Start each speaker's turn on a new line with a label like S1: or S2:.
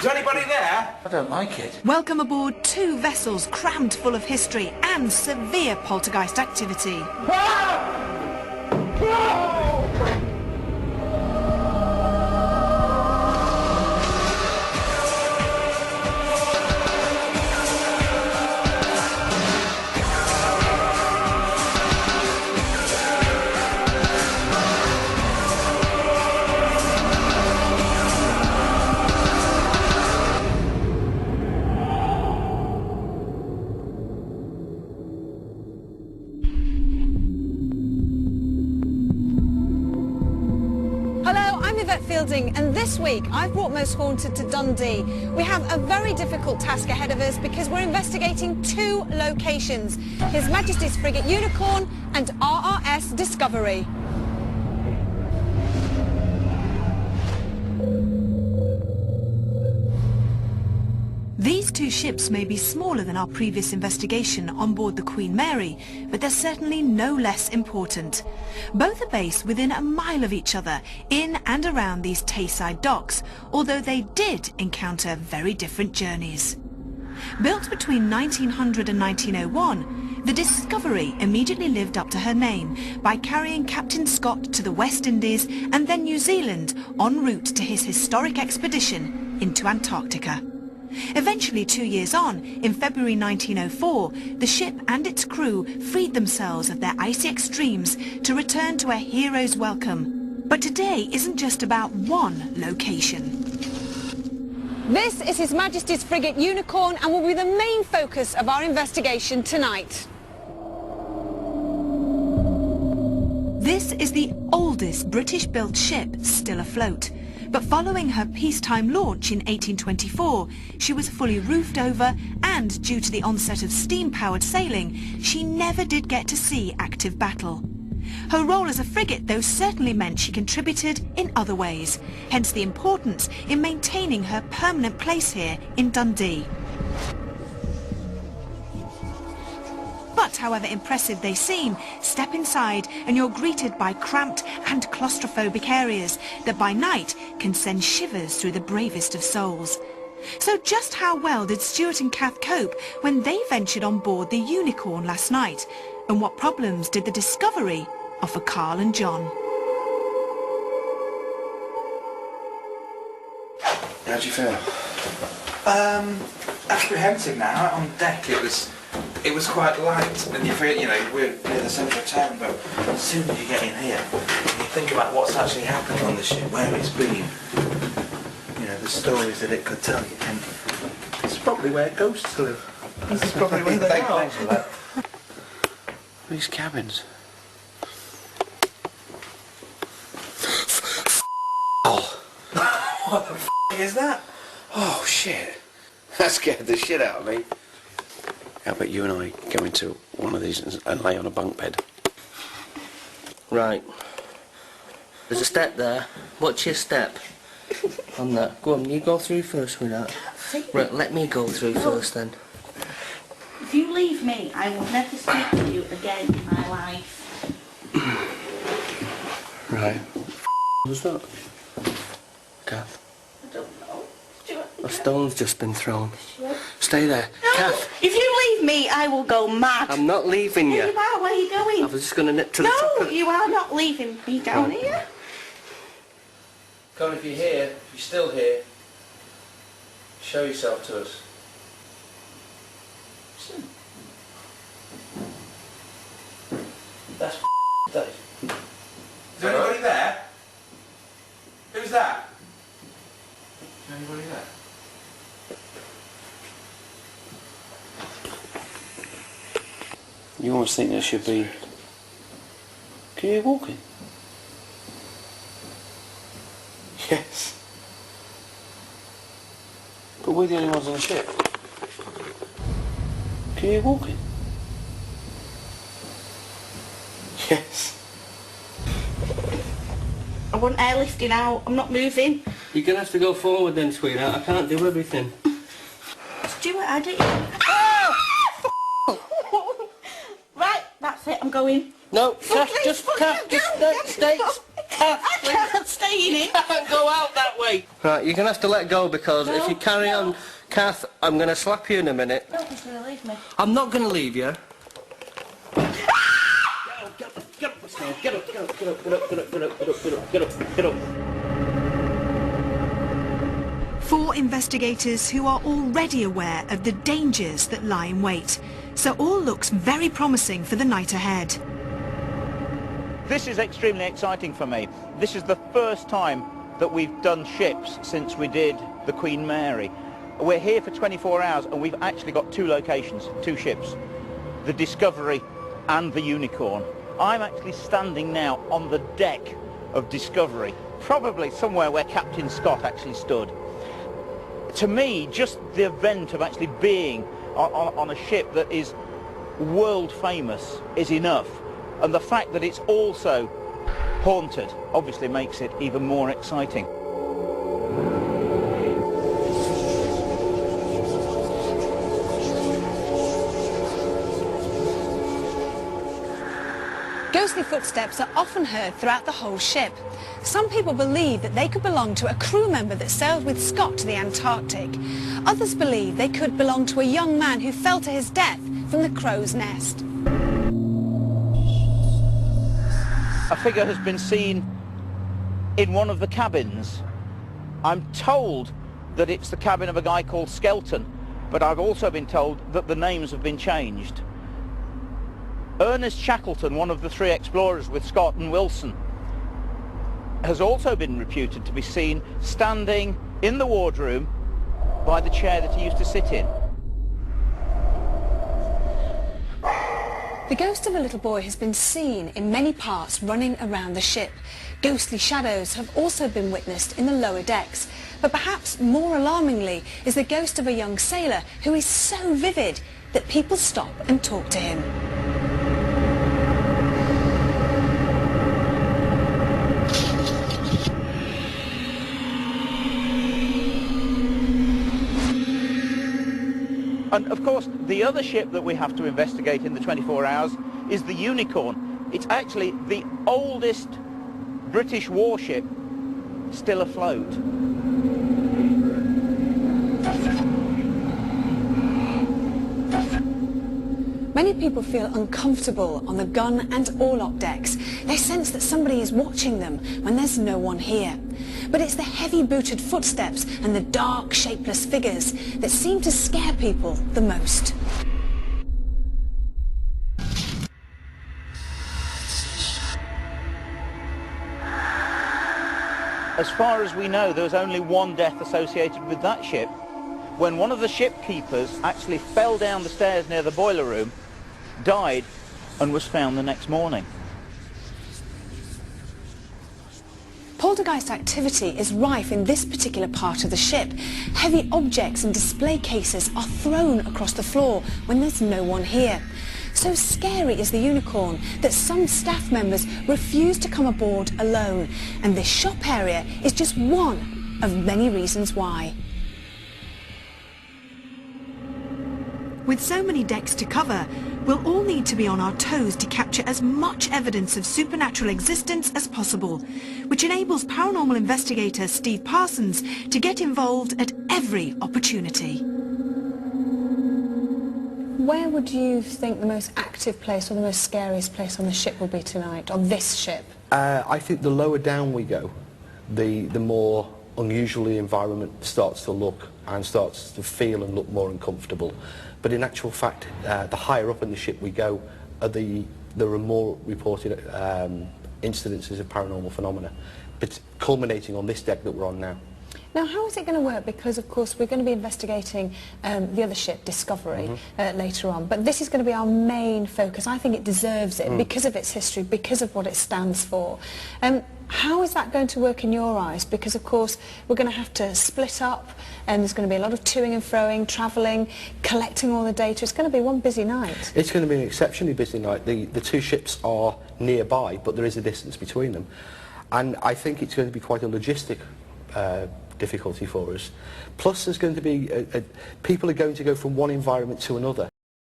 S1: Is anybody there?
S2: I don't like it.
S3: Welcome aboard 2 vessels crammed full of history and severe poltergeist activity.
S4: And this week I've brought Most Haunted to Dundee. We have a very difficult task ahead of us because we're investigating 2 locations, His Majesty's frigate Unicorn and RSS Discovery.
S3: These 2 ships may be smaller than our previous investigation on board the Queen Mary, but they're certainly no less important. Both are based within a mile of each other, in and around these Tayside docks, although they did encounter very different journeys. Built between 1900 and 1901, the Discovery immediately lived up to her name by carrying Captain Scott to the West Indies and then New Zealand en route to his historic expedition into Antarctica. Eventually, 2 years on, in February 1904, the ship and its crew freed themselves of their icy extremes to return to a hero's welcome. But today isn't just about one location.
S4: This is His Majesty's frigate Unicorn and will be the main focus of our investigation tonight.
S3: This is the oldest British-built ship still afloat. But following her peacetime launch in 1824, she was fully roofed over and, due to the onset of steam-powered sailing, she never did get to see active battle. Her role as a frigate, though, certainly meant she contributed in other ways, hence the importance in maintaining her permanent place here in Dundee. But however impressive they seem, step inside and you're greeted by cramped and claustrophobic areas that by night can send shivers through the bravest of souls. So just how well did Stuart and Kath cope when they ventured on board the Unicorn last night? And what problems did the Discovery offer Carl and John?
S2: How'd you feel?
S1: Apprehensive now. On deck it was quite light, and you feel, you know, we're near the centre of town, but as soon as you get in here, you think about what's actually happened on the ship, where it's been, you know, the stories that it could tell you, and it's probably where ghosts live. This is probably where they are. Thanks for that.
S2: These cabins. Oh.
S1: What the f*** is that?
S2: Oh, shit. That scared the shit out of me. How about you and I go into one of these and lay on a bunk bed?
S5: Right. There's a step there. Watch your step. On that. Go on, you go through first with that. Right, let me go through first then.
S6: If you leave me, I will never speak to you again in my life.
S2: Right. What was that? Kath?
S6: I don't know.
S2: A stone's just been thrown. Stay there.
S6: No,
S2: Kath!
S6: if you leave me, I will go mad.
S2: I'm not leaving you.
S6: You are. Where are you going?
S2: I was just going to nip to the top of...
S6: No, you are not leaving me down here.
S2: Come, if you're here, if you're still here, show yourself to us. That's Dave.
S1: Is there anybody there? Who's that? Is there anybody there?
S2: You almost think there should be... Can you hear walking? Yes. But we're the only ones on the ship. Can you hear walking? Yes.
S6: I want airlifting out. I'm not moving.
S5: You're going to have to go forward then, sweetheart. I can't do everything.
S6: Stuart, I don't... Right, that's it. I'm going.
S5: No, Kath, just stay.
S6: I can't stay in it.
S5: Can't go out that way. Right, you're going to have to let go because if you carry on, Kath, I'm going to slap you in a minute.
S6: Nobody's going to leave me.
S5: I'm not going to leave you. Get up.
S3: 4 investigators who are already aware of the dangers that lie in wait. So all looks very promising for the night ahead.
S7: This is extremely exciting for me. This is the first time that we've done ships since we did the Queen Mary. We're here for 24 hours and we've actually got 2 locations, 2 ships, the Discovery and the Unicorn. I'm actually standing now on the deck of Discovery, probably somewhere where Captain Scott actually stood. To me, just the event of actually being on a ship that is world famous is enough. And the fact that it's also haunted obviously makes it even more exciting.
S4: Ghostly footsteps are often heard throughout the whole ship. Some people believe that they could belong to a crew member that sailed with Scott to the Antarctic. Others believe they could belong to a young man who fell to his death from the crow's nest.
S7: A figure has been seen in one of the cabins. I'm told that it's the cabin of a guy called Skelton, but I've also been told that the names have been changed. Ernest Shackleton, one of the 3 explorers with Scott and Wilson, has also been reputed to be seen standing in the wardroom by the chair that he used to sit in.
S4: The ghost of a little boy has been seen in many parts running around the ship. Ghostly shadows have also been witnessed in the lower decks. But perhaps more alarmingly is the ghost of a young sailor who is so vivid that people stop and talk to him.
S7: And of course, the other ship that we have to investigate in the 24 hours is the Unicorn. It's actually the oldest British warship still afloat.
S4: Many people feel uncomfortable on the gun and orlop decks. They sense that somebody is watching them when there's no one here. But it's the heavy-booted footsteps and the dark, shapeless figures that seem to scare people the most.
S7: As far as we know, there was only 1 death associated with that ship, when one of the ship keepers actually fell down the stairs near the boiler room, died, and was found the next morning.
S4: Poltergeist activity is rife in this particular part of the ship. Heavy objects and display cases are thrown across the floor when there's no one here. So scary is the Unicorn that some staff members refuse to come aboard alone, and this shop area is just one of many reasons why.
S3: With so many decks to cover, we'll all need to be on our toes to capture as much evidence of supernatural existence as possible, which enables paranormal investigator Steve Parsons to get involved at every opportunity.
S4: Where would you think the most active place or the most scariest place on the ship will be tonight, on this ship?
S8: I think the lower down we go, the more unusual the environment starts to look and starts to feel and look more uncomfortable. But in actual fact, the higher up in the ship we go, there are more reported incidences of paranormal phenomena, but culminating on this deck that we're on now.
S4: Now, how is it going to work? Because, of course, we're going to be investigating the other ship, Discovery, later on. But this is going to be our main focus. I think it deserves it because of its history, because of what it stands for. How is that going to work in your eyes? Because, of course, we're going to have to split up, and there's going to be a lot of toing and froing, travelling, collecting all the data. It's going to be one busy night.
S8: It's going to be an exceptionally busy night. The 2 ships are nearby, but there is a distance between them. And I think it's going to be quite a logistic difficulty for us. Plus, there's going to be people are going to go from one environment to another.